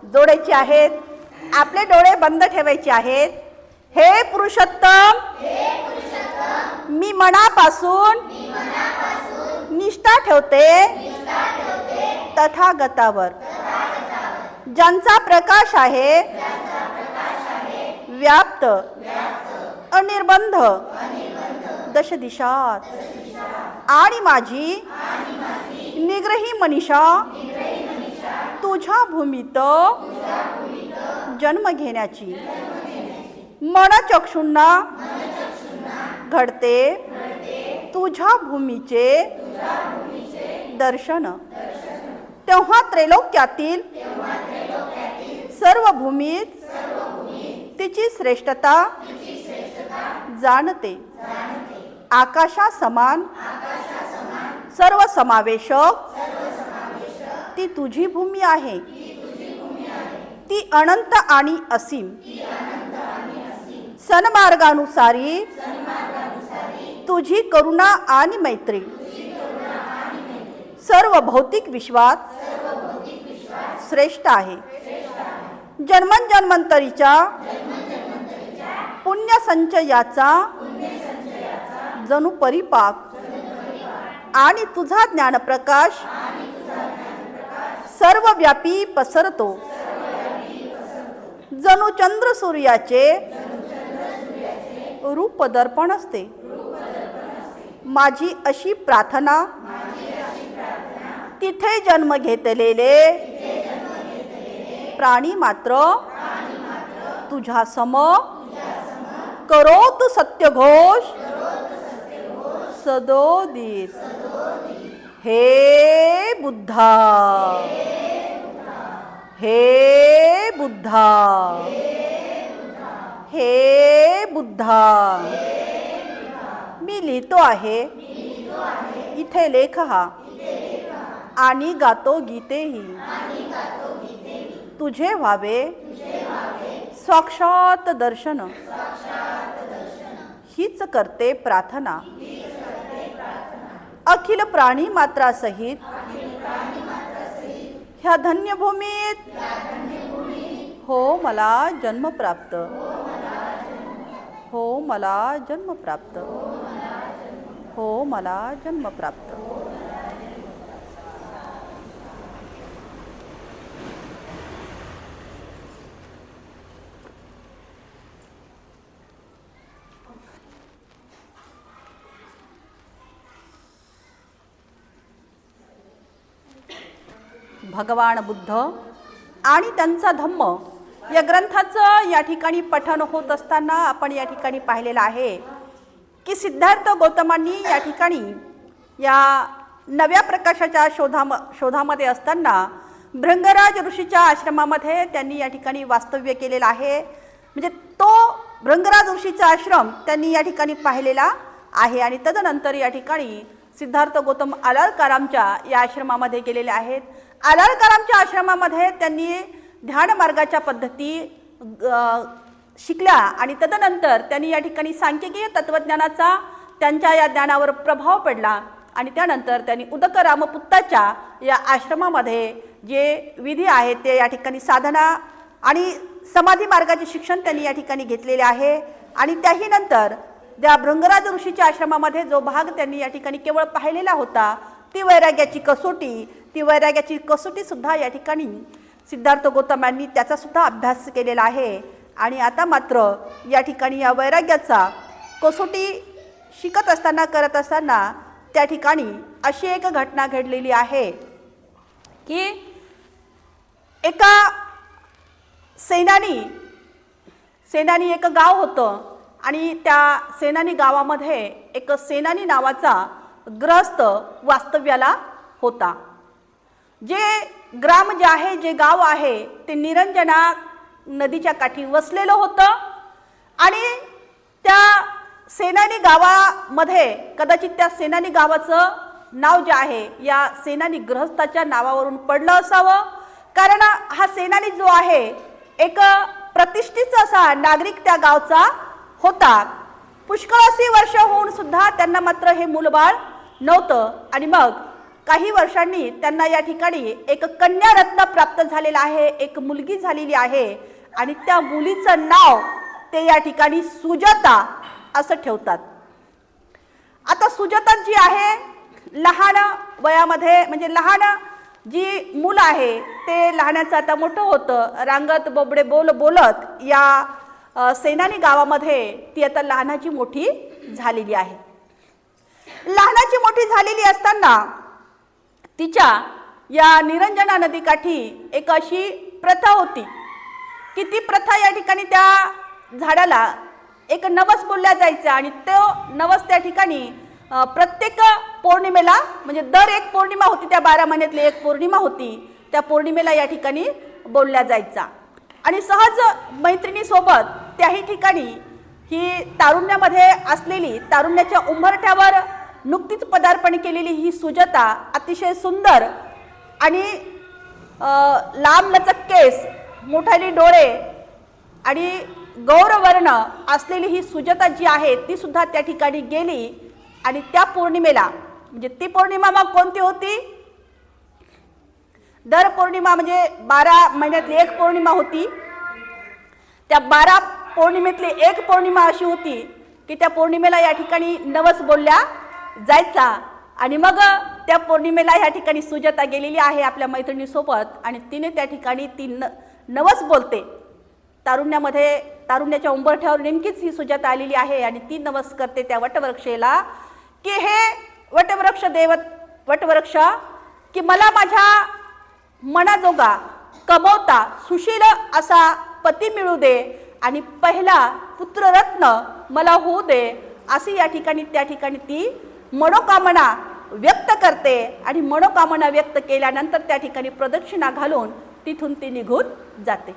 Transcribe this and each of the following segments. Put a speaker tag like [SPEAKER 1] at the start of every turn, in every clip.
[SPEAKER 1] जोडायचे आहेत. आपले डोळे बंद ठेवायचे आहेत. हे पुरुषोत्तम, मी मनापासून निष्ठा ठेवते तथागतावर, ज्यांचा प्रकाश आहे व्याप्त अनिर्बंध दश दिशात, आणि माझी निग्रही मनीषा तुझ्या भूमीत जन्म घेण्याची मनचक्षुंना घडते तुझ्या भूमीचे दर्शन. तेव्हा त्रैलोक्यातील सर्व भूमीत तिची श्रेष्ठता जाणते. आकाशा समान सर्व समावेशक ती तुझी भूमी आहे. ती अनंत आणि असीम सन्मार्गानुसारी तुझी करुणा आणि मैत्री सर्व भौतिक विश्वात श्रेष्ठ आहे. जन्मजन्मांतरीच्या पुण्य संचयाचा जणू परिपाक आणि तुझा ज्ञानप्रकाश सर्वव्यापी पसरतो. जणू चंद्र सूर्याचे रूप दर्पण असते. माझी अशी प्रार्थना तिथे जन्म घेतलेले प्राणी मात्र तुझ्या सम करोतु सत्यघोष सदोदित. हे बुद्धा, हे बुद्धा, हे बुद्धा. मी लिहितो आहे इथे लेख हा, आणि गातो गीतेही. तुझे व्हावे साक्षात दर्शन, हीच करते प्रार्थना. अखिल प्राणी मात्रा सहित ह्या धन्य भूमीत हो मला जन्म प्राप्त, हो मला जन्म प्राप्त, हो मला जन्म प्राप्त. भगवान बुद्ध आणि त्यांचा धम्म या ग्रंथाचं या ठिकाणी पठण होत असताना आपण या ठिकाणी पाहिलेलं आहे की सिद्धार्थ गौतमांनी या ठिकाणी या नव्या प्रकाशाच्या शोधामध्ये असताना भृंगराज ऋषीच्या आश्रमामध्ये त्यांनी या ठिकाणी वास्तव्य केलेलं आहे. म्हणजे तो भृंगराज ऋषीचा आश्रम त्यांनी या ठिकाणी पाहिलेला आहे. आणि तदनंतर या ठिकाणी सिद्धार्थ गौतम आलारकारामच्या या आश्रमामध्ये गेलेले आहेत. आलारकारामच्या आश्रमामध्ये त्यांनी ध्यान मार्गाच्या पद्धती शिकल्या आणि तदनंतर त्यांनी या ठिकाणी सांख्यिकीय तत्वज्ञानाचा त्यांच्या या ज्ञानावर प्रभाव पडला. आणि त्यानंतर त्यांनी उदक रामपुत्ताच्या या आश्रमामध्ये जे विधी आहेत ते या ठिकाणी साधना आणि समाधी मार्गाचे शिक्षण त्यांनी या ठिकाणी घेतलेले आहे. आणि त्याही नंतर त्या भृंगराज ऋषीच्या आश्रमामध्ये जो भाग त्यांनी या ठिकाणी केवळ पाहिलेला होता ती वैराग्याची कसोटी, ती वैराग्याची कसोटी सुद्धा या ठिकाणी सिद्धार्थ गौतमांनी त्याचा सुद्धा अभ्यास केलेला आहे. आणि आता मात्र या ठिकाणी या वैराग्याचा कसोटी शिकत असताना करत असताना त्या ठिकाणी अशी एक घटना घडलेली आहे की एका सेनानी एक गाव होतं आणि त्या सेनानी गावामध्ये एक सेनानी नावाचा ग्रहस्थ वास्तव्याला होता. जे ग्राम जे आहे, जे गाव आहे ते निरंजना नदीच्या काठी वसलेलं होतं. आणि त्या सेनानी गावामध्ये कदाचित त्या सेनानी गावाचं नाव जे आहे या सेनानी गृहस्थाच्या नावावरून पडलं असावं. कारण हा सेनानी जो आहे एक प्रतिष्ठित असा नागरिक त्या गावचा होता. पुष्कळशी वर्ष होऊन सुद्धा त्यांना मात्र हे मूलबाळ नव्हतं. आणि मग काही वर्षांनी त्यांना या ठिकाणी एक कन्या रत्न प्राप्त झालेला आहे, एक मुलगी झालेली आहे आणि त्या मुलीचं नाव ते या ठिकाणी सुजाता असं ठेवतात. आता सुजाता जी आहे लहान वयामध्ये म्हणजे लहान जी मुलं आहे ते लहानाचं आता मोठं होतं, रांगत बोबडे बोलत या सेनानी गावामध्ये ती आता लहानाची मोठी झालेली आहे. लहानाची मोठी झालेली असताना तिच्या या निरंजना नदीकाठी एक अशी प्रथा होती की ती प्रथा या ठिकाणी त्या झाडाला एक नवस बोलल्या जायचा आणि तो नवस त्या ठिकाणी प्रत्येक पौर्णिमेला म्हणजे दर एक पौर्णिमा होती, त्या 12 महिन्यातली एक पौर्णिमा होती, त्या पौर्णिमेला या ठिकाणी बोलल्या जायचा. आणि सहज मैत्रिणीसोबत त्याही ठिकाणी ही तारुण्यामध्ये असलेली, तारुण्याच्या उंबरठ्यावर नुकतीच पदार्पण केलेली ही सुजाता, अतिशय सुंदर आणि लांब लचक केस, मोठाले डोळे आणि गौरवर्ण असलेली ही सुजाता जी आहे ती सुद्धा त्या ठिकाणी गेली. आणि त्या पौर्णिमेला म्हणजे ती पौर्णिमा मग कोणती होती? दर पौर्णिमा म्हणजे 12 महिन्यातली एक पौर्णिमा होती. त्या 12 पौर्णिमेतली एक पौर्णिमा अशी होती की त्या पौर्णिमेला या ठिकाणी नवस बोलल्या जायचा. आणि मग त्या पौर्णिमेला या ठिकाणी सुजाता गेलेली आहे आपल्या मैत्रिणीसोबत आणि तिने त्या ठिकाणी ती नवस बोलते. तारुण्याच्या उंबरठ्यावर नेमकीच ही सुजाता आलेली आहे आणि ती नवस करते त्या वटवृक्षेला की हे वटवृक्ष की मला माझ्या मनाजोगा कमवता सुशील असा पती मिळू दे आणि पहिला पुत्ररत्न मला होऊ दे, अशी या ठिकाणी त्या ठिकाणी ती मनोकामना व्यक्त करते. आणि मनोकामना व्यक्त केल्यानंतर त्या ठिकाणी प्रदक्षिणा घालून तिथून ती निघून जाते.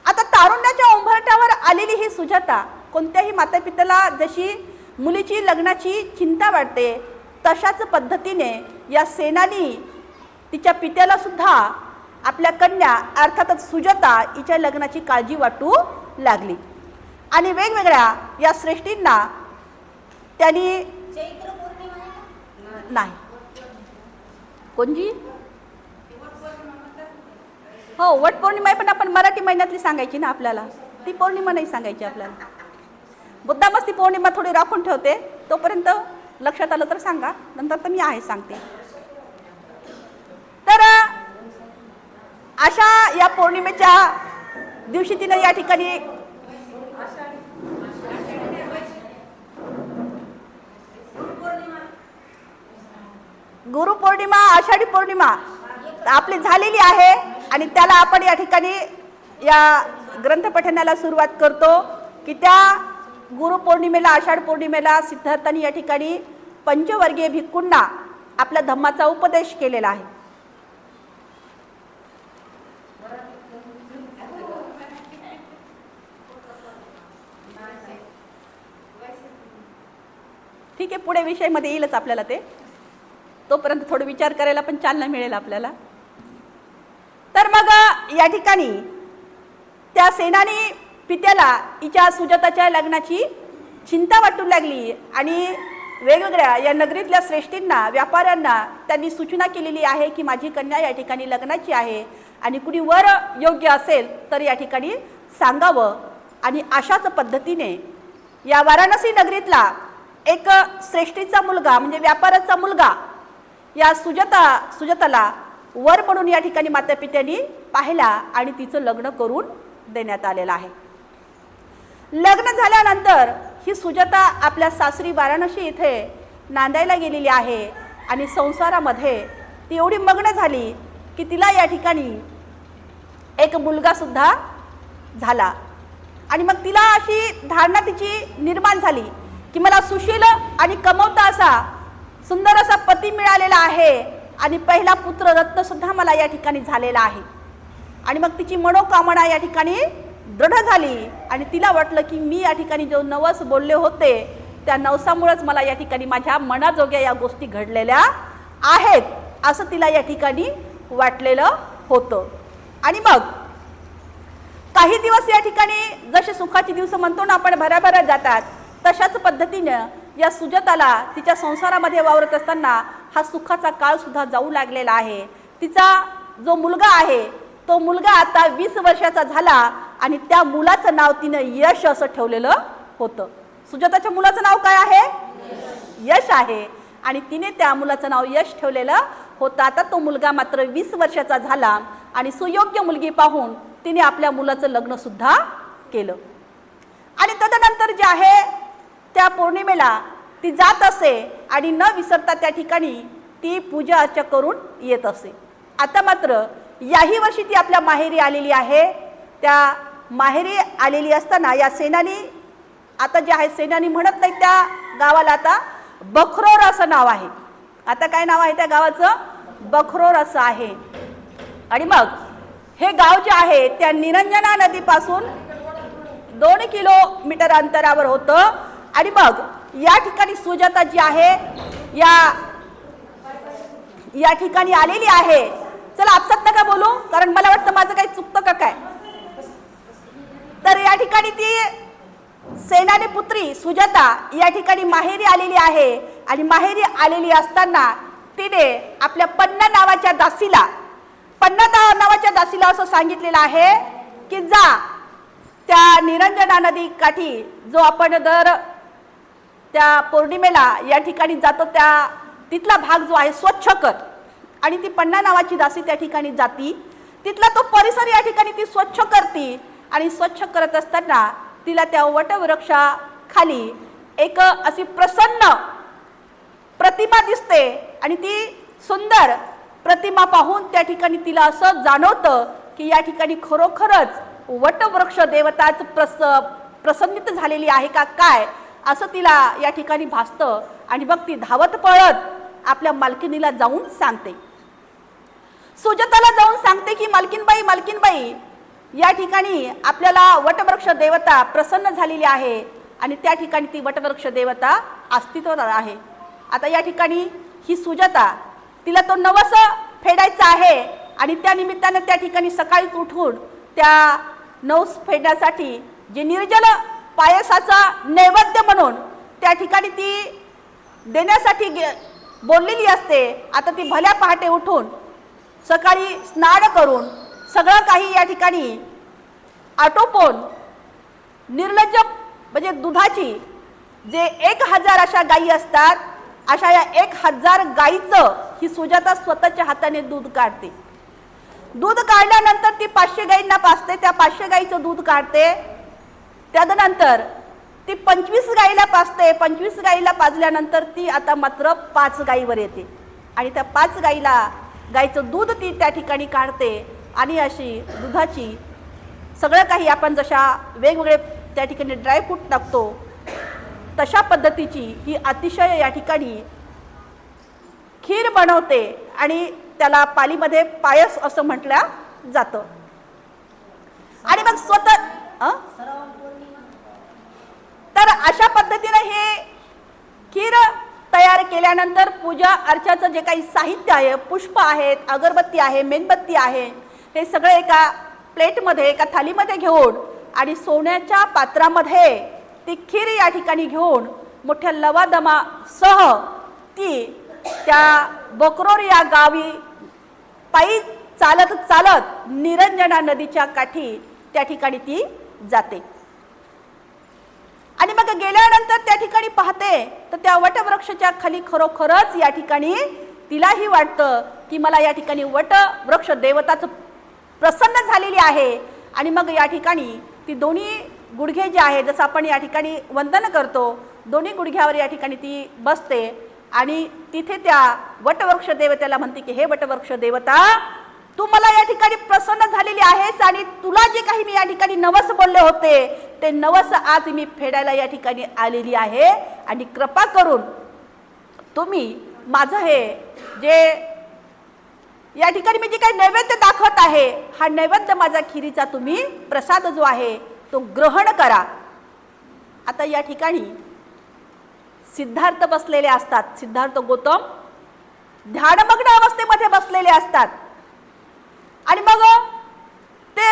[SPEAKER 1] आता तारुण्याच्या उंबरठ्यावर आलेली ही सुजाता कोणत्याही मातापित्याला जशी मुलीची लग्नाची चिंता वाटते तशाच पद्धतीने या सेनानी तिच्या पित्याला सुद्धा आपल्या कन्या अर्थातच सुजाता हिच्या लग्नाची काळजी वाटू लागली. आणि वेगवेगळ्या या श्रेष्ठींना त्यांनी नाही कोणजी हो वट पौर्णिमा पण आपण मराठी महिन्यातली सांगायची ना, आपल्याला ती पौर्णिमा नाही सांगायची आपल्याला. मुद्दामच ती पौर्णिमा थोडी राखून ठेवते, तोपर्यंत लक्षात आलं तर सांगा, नंतर तर मी आहे सांगते. तर अशा या पौर्णिमेच्या दिवशी तिनं या ठिकाणी गुरुपौर्णिमा आषाढी पौर्णिमा आपली झालेली आहे आणि त्याला आपण या ठिकाणी या ग्रंथपठणाला सुरुवात करतो की त्या गुरुपौर्णिमेला आषाढ पौर्णिमेला सिद्धार्थांनी या ठिकाणी पंचवर्गीय भिक्खूंना आपल्या धम्माचा उपदेश केलेला आहे. ठीक आहे, पुढे विषयामध्ये येईलच आपल्याला ते, तोपर्यंत थोडं विचार करायला पण चालना मिळेल आपल्याला. तर मग या ठिकाणी त्या सेनानी पित्याला हिच्या सुजाताच्या लग्नाची चिंता वाटू लागली आणि वेगवेगळ्या या नगरीतल्या श्रेष्ठींना, व्यापाऱ्यांना त्यांनी सूचना केलेली आहे की माझी कन्या या ठिकाणी लग्नाची आहे आणि कुणी वर योग्य असेल तर या ठिकाणी सांगावं. आणि अशाच पद्धतीने या वाराणसी नगरीतला एक श्रेष्ठीचा मुलगा म्हणजे व्यापाराचा मुलगा या सुजाताला वर म्हणून या ठिकाणी मातापित्यांनी पाहिला आणि तिचं लग्न करून देण्यात आलेलं आहे. लग्न झाल्यानंतर ही सुजाता आपल्या सासरी वाराणसी इथे नांदायला गेलेली आहे आणि संसारामध्ये ती एवढी मग्न झाली की तिला या ठिकाणी एक मुलगा सुद्धा झाला. आणि मग तिला अशी धारणा तिची निर्माण झाली की मला सुशील आणि कमवता असा सुंदर असा पती मिळालेला आहे आणि पहिला पुत्र रत्न सुद्धा मला या ठिकाणी झालेला आहे. आणि मग तिची मनोकामना या ठिकाणी दृढ झाली आणि तिला वाटलं की मी या ठिकाणी जो नवस बोलले होते त्या नवसामुळेच मला या ठिकाणी माझ्या मनाजोग्या या गोष्टी घडलेल्या आहेत असं तिला या ठिकाणी वाटलेलं होतं. आणि मग काही दिवस या ठिकाणी जसे सुखाची दिवस म्हणतो ना आपण भराभरा जातात, तशाच पद्धतीनं या सुजाताला तिच्या संसारामध्ये वावरत असताना हा सुखाचा काळ सुद्धा जाऊ लागलेला आहे. तिचा जो मुलगा आहे तो मुलगा आता 20 वर्षाचा झाला आणि त्या मुलाचं नाव तिने यश असं ठेवलेलं होतं. सुजाताच्या मुलाचं नाव काय आहे? यश आहे. आणि तिने त्या मुलाचं नाव यश ठेवलेलं होतं. आता तो मुलगा मात्र 20 वर्षाचा झाला आणि सुयोग्य मुलगी पाहून तिने आपल्या मुलाचं लग्न सुद्धा केलं. आणि तदनंतर जे आहे त्या पौर्णिमेला ती जात असे आणि न विसरता त्या ठिकाणी ती पूजा अर्चा करून येत असे. आता मात्र याही वर्षी ती आपल्या माहेरी आलेली आहे. त्या माहेरी आलेली असताना या सेनानी, आता जे आहे सेनानी म्हणत नाही त्या गावाला आता बखरोर असं नाव आहे. आता काय नाव आहे त्या गावाचं? बखरोर असं आहे. आणि मग हे गाव जे आहे त्या निरंजना नदीपासून 2 किलोमीटर अंतरावर होतं. आणि मग या ठिकाणी सुजाता जी आहे या ठिकाणी आलेली आहे. चला आपसात नका बोलू, कारण मला वाटतं माझं काही चुकतं का काय. तर या ठिकाणी ती सेनानी पुत्री सुजाता या ठिकाणी माहेरी आलेली आहे. आणि माहेरी आलेली असताना तिने आपल्या पन्ना नावाच्या दासीला असं सांगितलेलं आहे की जा त्या निरंजना नदी काठी, जो आपण दर त्या पौर्णिमेला या ठिकाणी जातो त्या तिथला भाग जो आहे स्वच्छ कर. आणि ती पन्ना नावाची दासी त्या ठिकाणी जाती. तिथला तो परिसर या ठिकाणी ती स्वच्छ करती. आणि स्वच्छ करत असताना तिला त्या वटवृक्षाखाली एक अशी प्रसन्न प्रतिमा दिसते. आणि ती सुंदर प्रतिमा पाहून त्या ठिकाणी तिला असं जाणवतं की या ठिकाणी खरोखरच वटवृक्ष देवताच प्रसन्नित झालेली आहे का काय, असं तिला या ठिकाणी भासतं. आणि मग ती धावत पळत आपल्या मालकिनीला जाऊन सांगते. सुजाताला जाऊन सांगते की मालकीनबाई या ठिकाणी आपल्याला वटवृक्ष देवता प्रसन्न झालेली आहे आणि त्या ठिकाणी ती वटवृक्ष देवता अस्तित्वात आहे. आता या ठिकाणी ही सुजाता, तिला तो नवस फेडायचा आहे आणि त्या निमित्तानं त्या ठिकाणी सकाळीच उठून त्या नवस फेडण्यासाठी जे निर्जल पायसाचा नैवेद्य म्हणून त्या ठिकाणी ती देण्यासाठी बोललेली असते. आता ती भल्या पहाटे उठून सकाळी स्नान करून सगळं काही या ठिकाणी आटोपून निर्लज्ज म्हणजे दुधाची जे 1000 अशा गायी असतात, अशा या 1000 गायीचं ही सुजाता स्वतःच्या हाताने दूध काढते. दूध काढल्यानंतर ती 500 गायींना पाजते. त्या 500 गायीचं दूध काढते. त्यानंतर ती 25 गायीला पाजते. 25 गायीला पाजल्यानंतर ती आता मात्र 5 गायीवर येते आणि त्या 5 गायीचं दूध ती त्या ठिकाणी काढते. आणि अशी दुधाची सगळं काही आपण जशा वेगवेगळे त्या ठिकाणी ड्रायफ्रूट टाकतो तशा पद्धतीची ही अतिशय या ठिकाणी खीर बनवते आणि त्याला पालीमध्ये पायस असं म्हटलं जातं. आणि मग स्वतः तर अशा पद्धतीने हे खीर तयार केल्यानंतर पूजा अर्चाचं जे काही साहित्य आहे, पुष्प आहेत, अगरबत्ती आहे, मेणबत्ती आहे, हे सगळे एका प्लेटमध्ये एका थालीमध्ये घेऊन आणि सोन्याच्या पात्रामध्ये ती खीर या ठिकाणी घेऊन मोठ्या लवादमासह ती त्या बकरोर या गावी पायी चालत चालत निरंजना नदीच्या काठी त्या ठिकाणी ती जाते. आणि मग गेल्यानंतर त्या ठिकाणी पाहते तर त्या वटवृक्षाच्या खाली खरोखरच या ठिकाणी तिलाही वाटतं की मला या ठिकाणी वटवृक्ष देवताच प्रसन्न झालेली आहे. आणि मग या ठिकाणी ती दोन्ही गुडघे जे आहे, जसं आपण या ठिकाणी वंदन करतो, दोन्ही गुडघ्यावर या ठिकाणी ती बसते आणि तिथे त्या वटवृक्ष देवतेला म्हणते की हे वटवृक्ष देवता, तू मला या ठिकाणी प्रसन्न झालेली आहेस आणि तुला जे काही मी या ठिकाणी नवस बोलले होते ते नवस आज मी फेडायला या ठिकाणी आलेली आहे. आणि कृपा करून तुम्ही माझं हे जे या ठिकाणी मी जे काही नैवेद्य दाखवत आहे, हा नैवेद्य माझा खिरीचा तुम्ही प्रसाद जो आहे तो ग्रहण करा. आता या ठिकाणी सिद्धार्थ बसलेले असतात. सिद्धार्थ गौतम ध्यानमग्न अवस्थेमध्ये बसलेले असतात. आणि मग ते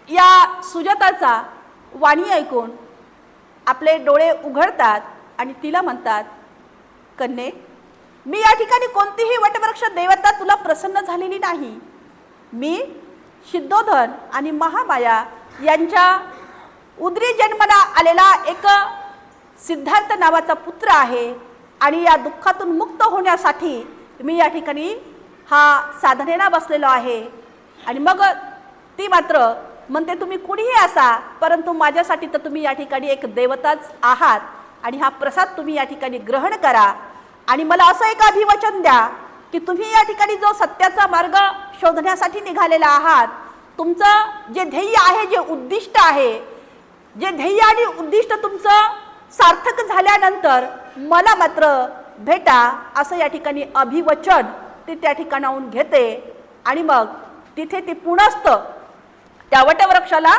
[SPEAKER 1] या सुजाताचा वाणी ऐकून आपले डोळे उघडतात आणि तिला म्हणतात, कन्ये मी या ठिकाणी कोणतीही वटवृक्ष देवता तुला प्रसन्न झालेली नाही. मी सिद्धोधन आणि महामाया यांच्या उदरी जन्माला आलेला एक सिद्धार्थ नावाचा पुत्र आहे आणि या दुःखातून मुक्त होण्यासाठी मी या ठिकाणी हा साधनेला बसलेलो आहे. आणि मग ती मात्र म्हणते तुम्ही कुणीही असा, परंतु माझ्यासाठी तर तुम्ही या ठिकाणी एक देवताच आहात आणि हा प्रसाद तुम्ही या ठिकाणी ग्रहण करा. आणि मला असं एक अभिवचन द्या की तुम्ही या ठिकाणी जो सत्याचा मार्ग शोधण्यासाठी निघालेला आहात, तुमचं जे ध्येय आहे, जे उद्दिष्ट आहे, जे ध्येय आणि उद्दिष्ट तुमचं सार्थक झाल्यानंतर मला मात्र भेटा, असं या ठिकाणी अभिवचन ती त्या ठिकाणाहून घेते. आणि मग तिथे ती पुनस्त त्या वटवृक्षाला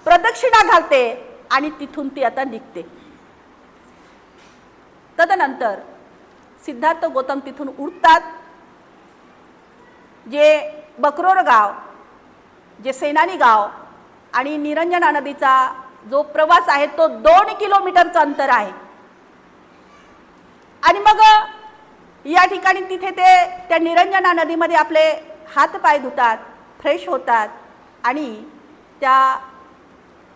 [SPEAKER 1] प्रदक्षिणा घालते आणि तिथून ती आता निघते. तदनंतर सिद्धार्थ गौतम तिथून उठतात. जे बकरोर गाव, जे सेनानी गाव आणि निरंजना नदीचा जो प्रवास आहे तो 2 किलोमीटरचं अंतर आहे. आणि मग या ठिकाणी तिथे ते त्या निरंजना नदीमध्ये आपले हात पाय धुतात, फ्रेश होतात आणि त्या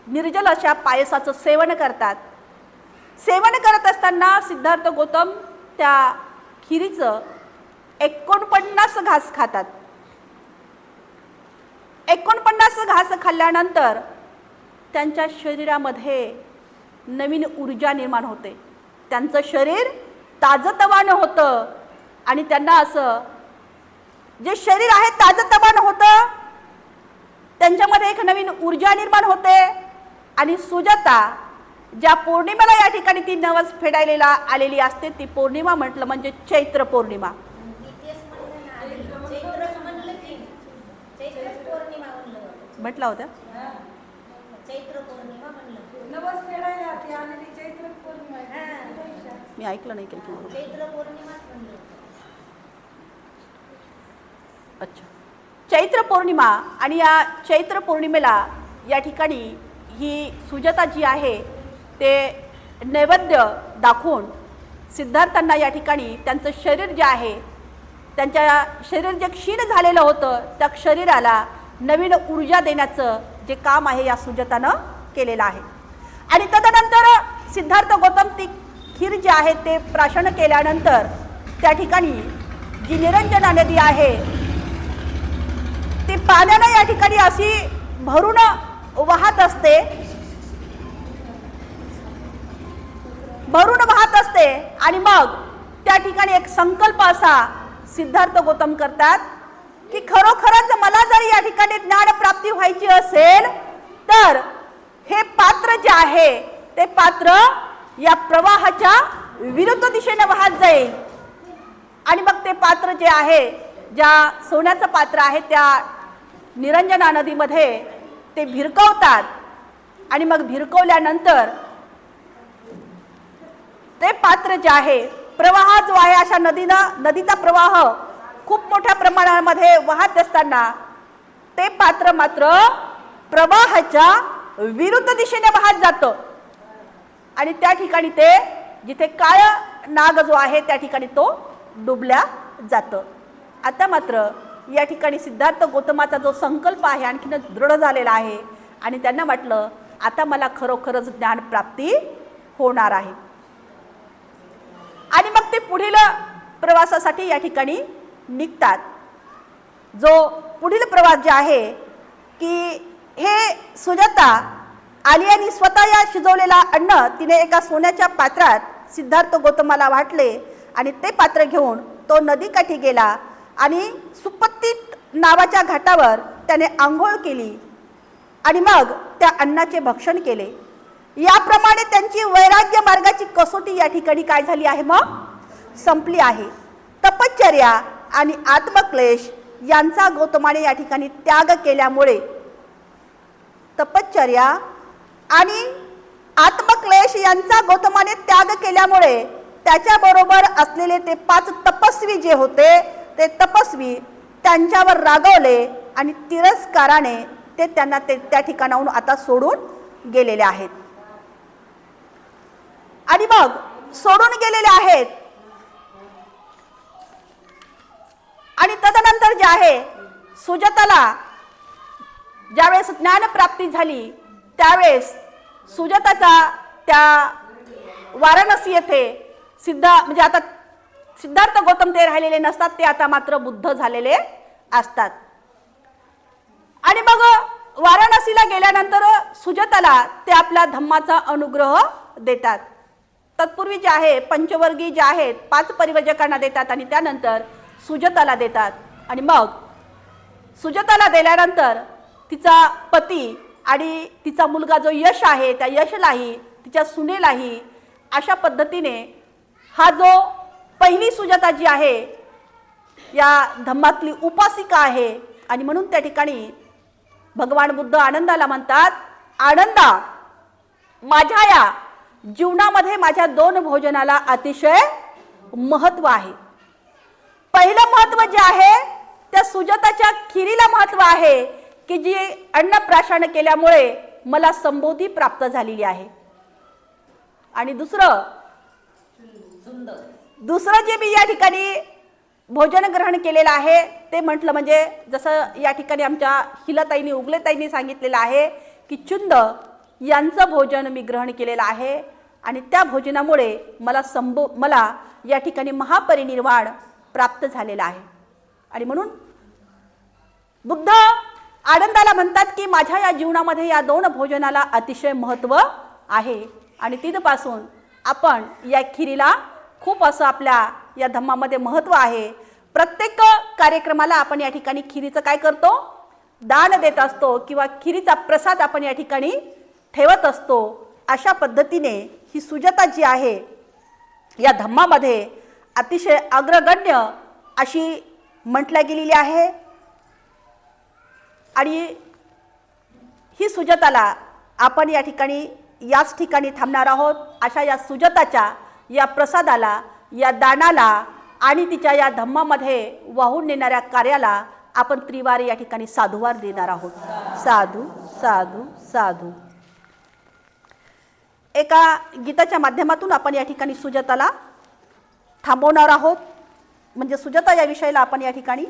[SPEAKER 1] निर्जल अशा पायसाचं सेवन करतात. सेवन करत असताना सिद्धार्थ गौतम त्या खिरीचं 49 घास खातात. 49 घास खाल्ल्यानंतर त्यांच्या शरीरामध्ये नवीन ऊर्जा निर्माण होते. त्यांचं शरीर ताजतवानं होतं आणि त्यांना असं जे शरीर आहे ताजतवानं होतं, त्यांच्यामध्ये एक नवीन ऊर्जा निर्माण होते. आणि सुजाता ज्या पौर्णिमेला या ठिकाणी ती नवस फेडायला आलेली असते, ती पौर्णिमा म्हटलं म्हणजे चैत्र पौर्णिमा. म्हटला होता मी ऐकलं नाही अच्छा, चैत्र पौर्णिमा. आणि या चैत्र पौर्णिमेला या ठिकाणी ही सुजाता जी आहे ते नैवेद्य दाखवून सिद्धार्थांना या ठिकाणी त्यांचं शरीर जे आहे, त्यांच्या शरीर जे क्षीण झालेलं होतं त्या शरीराला नवीन ऊर्जा देण्याचं जे काम आहे या सुजातानं केलेलं आहे. आणि तदनंतर सिद्धार्थ गौतम ती खीर जे आहे ते प्राशन केल्यानंतर त्या ठिकाणी जी निरंजना नदी आहे ती पाण्यानं या ठिकाणी अशी भरून वाहत असते, भरून वाहत असते. आणि मग त्या ठिकाणी एक संकल्प असा सिद्धार्थ गौतम करतात की खरोखरच मला जर या ठिकाणी ज्ञान प्राप्ती व्हायची असेल तर हे पात्र जे आहे ते पात्र या प्रवाहाच्या विरुद्ध दिशेने वाहत जाईल. आणि मग ते पात्र जे आहे, ज्या सोन्याचं पात्र आहे त्या निरंजना नदीमध्ये ते भिरकवतात. आणि मग भिरकवल्यानंतर ते पात्र जे आहे, प्रवाह जो आहे अशा नदीचा प्रवाह खूप मोठ्या प्रमाणामध्ये वाहत असताना ते पात्र मात्र प्रवाहाच्या विरुद्ध दिशेने वाहत जातं. आणि त्या ठिकाणी ते जिथे काळ नाग जो आहे त्या ठिकाणी तो डुबल्या जातं. आता मात्र या ठिकाणी सिद्धार्थ गौतमाचा जो संकल्प आहे आणखीन दृढ झालेला आहे आणि त्यांना म्हटलं आता मला खरोखरच ज्ञान प्राप्ती होणार आहे. आणि मग ते पुढील प्रवासासाठी या ठिकाणी निघतात. जो पुढील प्रवास जे आहे की हे सुजाता आली आणि स्वतः या शिजवलेला अन्न तिने एका सोन्याच्या पात्रात सिद्धार्थ गौतमाला वाटले आणि ते पात्र घेऊन तो नदीकाठी गेला आणि सुपत्ती नावाच्या घाटावर त्याने आंघोळ केली आणि मग त्या अन्नाचे भक्षण केले. याप्रमाणे त्यांची वैराग्य मार्गाची कसोटी या ठिकाणी काय झाली आहे, मग संपली आहे. तपश्चर्या आणि आत्मक्लेश यांचा गौतमाने या ठिकाणी त्याग केल्यामुळे, तपश्चर्या आणि आत्मक्लेश यांचा गौतमाने त्याग केल्यामुळे त्याच्याबरोबर असलेले ते 5 तपस्वी जे होते ते तपस्वी त्यांच्यावर रागवले आणि तिरस्काराने ते त्यांना त्या ठिकाणाहून आता सोडून गेलेले आहेत. आणि मग सोडून गेलेले आहेत. आणि तदनंतर जे आहे सुजाताला ज्यावेळेस ज्ञानप्राप्ती झाली त्यावेळेस सुजाताचा त्या वाराणसी येथे म्हणजे आता सिद्धार्थ गौतम ते राहिलेले नसतात, ते आता मात्र बुद्ध झालेले असतात. आणि मग वाराणसीला गेल्यानंतर सुजाताला ते आपल्या धम्माचा अनुग्रह देतात. तत्पूर्वी जे आहे पंचवर्गी जे आहेत 5 परिव्रजकांना देतात आणि त्यानंतर सुजाताला देतात. आणि मग सुजाताला दिल्यानंतर तिचा पती आणि तिचा मुलगा जो यश आहे त्या यशलाही तिच्या सुनेलाही अशा पद्धतीने हा जो पहिली सुजाता जी आहे या धम्मातली उपासिका आहे. आणि म्हणून त्या ठिकाणी भगवान बुद्ध आनंदाला म्हणतात, आनंदा माझ्या या जीवनामध्ये माझ्या 2 भोजनाला अतिशय महत्व आहे. पहिलं महत्व जे आहे त्या सुजाताच्या खिरीला महत्व आहे की जी अन्नप्राशन केल्यामुळे मला संबोधी प्राप्त झालेली आहे. आणि दुसरं जे मी या ठिकाणी भोजन ग्रहण केलेलं आहे ते म्हटलं म्हणजे जसं या ठिकाणी आमच्या हिलाताईंनी उगलेताईंनी सांगितलेलं आहे की चुंद यांचं भोजन मी ग्रहण केलेलं आहे आणि त्या भोजनामुळे मला या ठिकाणी महापरिनिर्वाण प्राप्त झालेलं आहे. आणि म्हणून बुद्ध आनंदाला म्हणतात की माझ्या या जीवनामध्ये या 2 भोजनाला अतिशय महत्व आहे. आणि तिथपासून आपण या खिरीला खूप असं आपल्या या धम्मामध्ये महत्व आहे. प्रत्येक कार्यक्रमाला आपण या ठिकाणी खिरीचं काय करतो, दान देत असतो किंवा खिरीचा प्रसाद आपण या ठिकाणी ठेवत असतो. अशा पद्धतीने ही सुजाता जी आहे या धम्मामध्ये अतिशय अग्रगण्य अशी म्हटल्या गेलेली आहे. आणि ही सुजाताला आपण या ठिकाणी याच ठिकाणी थांबणार आहोत. अशा या सुजाताच्या या प्रसादाला, या दानाला आणि तिच्या या धम्मामध्ये वाहून नेणाऱ्या कार्याला आपण त्रिवार या ठिकाणी साधुवार देणार आहोत. साधू साधू साधू. एका गीताच्या माध्यमातून आपण या ठिकाणी सुजाताला थांबवणार आहोत. म्हणजे सुजाता या विषयाला आपण या ठिकाणी